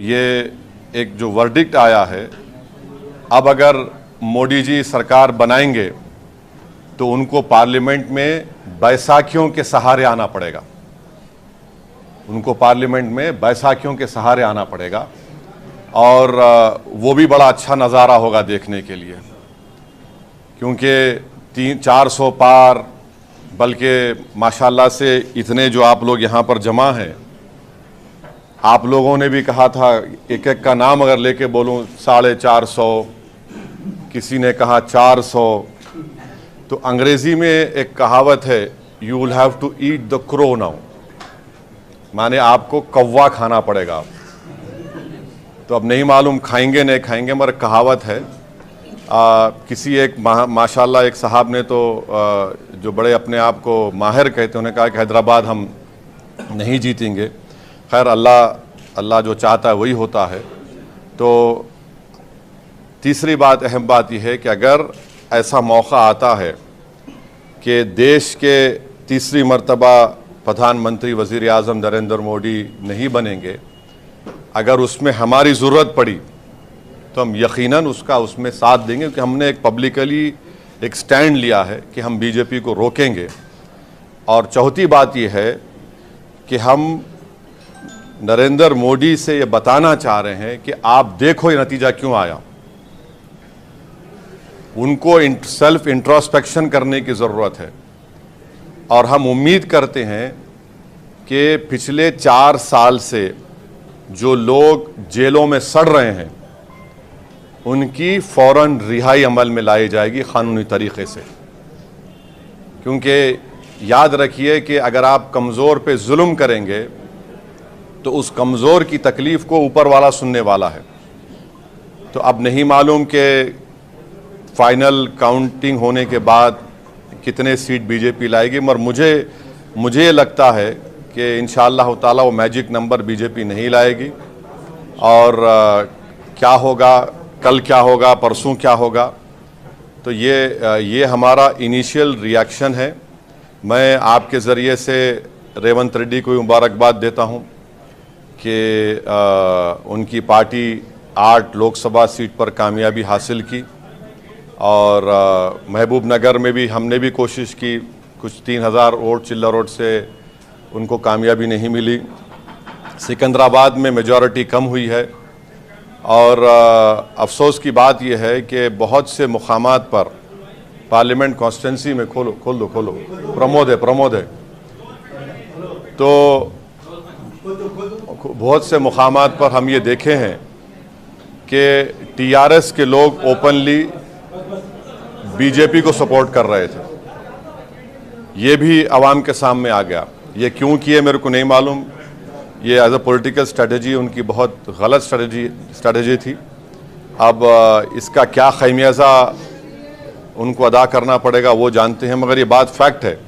ये एक जो वर्डिक्ट आया है, अब अगर मोदी जी सरकार बनाएंगे तो उनको पार्लियामेंट में बैसाखियों के सहारे आना पड़ेगा। उनको पार्लियामेंट में बैसाखियों के सहारे आना पड़ेगा और वो भी बड़ा अच्छा नज़ारा होगा देखने के लिए, क्योंकि 300-400 पार, बल्कि माशाल्लाह से इतने जो आप लोग यहाँ पर जमा हैं, आप लोगों ने भी कहा था एक एक का नाम अगर लेके बोलूं 450, किसी ने कहा 400। तो अंग्रेजी में एक कहावत है, you will have to eat the crow now, माने आपको कौवा खाना पड़ेगा। तो अब नहीं मालूम खाएंगे नहीं खाएंगे, मगर कहावत है। किसी एक माशाल्लाह एक साहब ने तो जो बड़े अपने आप को माहिर कहते हैं, उन्होंने कहा कि हैदराबाद हम नहीं जीतेंगे। खैर अल्लाह जो चाहता है वही होता है। तो तीसरी बात, अहम बात यह है कि अगर ऐसा मौका आता है कि देश के तीसरी मर्तबा प्रधानमंत्री वज़ीर आज़म नरेंद्र मोदी नहीं बनेंगे, अगर उसमें हमारी ज़रूरत पड़ी तो हम यकीनन उसमें साथ देंगे, क्योंकि हमने एक पब्लिकली एक स्टैंड लिया है कि हम बीजेपी को रोकेंगे। और चौथी बात यह है कि हम नरेंद्र मोदी से ये बताना चाह रहे हैं कि आप देखो ये नतीजा क्यों आया। उनको सेल्फ इंट्रोस्पेक्शन करने की ज़रूरत है और हम उम्मीद करते हैं कि पिछले 4 साल से जो लोग जेलों में सड़ रहे हैं उनकी फ़ौरन रिहाई अमल में लाई जाएगी क़ानूनी तरीक़े से। क्योंकि याद रखिए कि अगर आप कमज़ोर पे जुल्म करेंगे तो उस कमज़ोर की तकलीफ़ को ऊपर वाला सुनने वाला है। तो अब नहीं मालूम कि फाइनल काउंटिंग होने के बाद कितने सीट बीजेपी लाएगी, मगर मुझे लगता है कि इंशाअल्लाह ताला वो मैजिक नंबर बीजेपी नहीं लाएगी। और क्या होगा, कल क्या होगा, परसों क्या होगा, तो ये हमारा इनिशियल रिएक्शन है। मैं आपके ज़रिए से रेवंत रेड्डी को मुबारकबाद देता हूँ कि उनकी पार्टी 8 लोकसभा सीट पर कामयाबी हासिल की और महबूब नगर में भी हमने भी कोशिश की, कुछ 3000 वोट चिल्लर वोट से उनको कामयाबी नहीं मिली। सिकंदराबाद में मेजॉरिटी कम हुई है और अफसोस की बात यह है कि बहुत से मुकामात पर पार्लियामेंट कॉन्स्टिट्यूंसी में खोल दो प्रमोद है तो बहुत से मुकामात पर हम ये देखे हैं कि टीआरएस के लोग ओपनली बीजेपी को सपोर्ट कर रहे थे। ये भी आवाम के सामने आ गया। ये क्यों किए मेरे को नहीं मालूम। ये एज अ पॉलिटिकल स्ट्रेटजी उनकी बहुत गलत स्ट्रेटजी थी। अब इसका क्या खमियाजा उनको अदा करना पड़ेगा वो जानते हैं, मगर ये बात फैक्ट है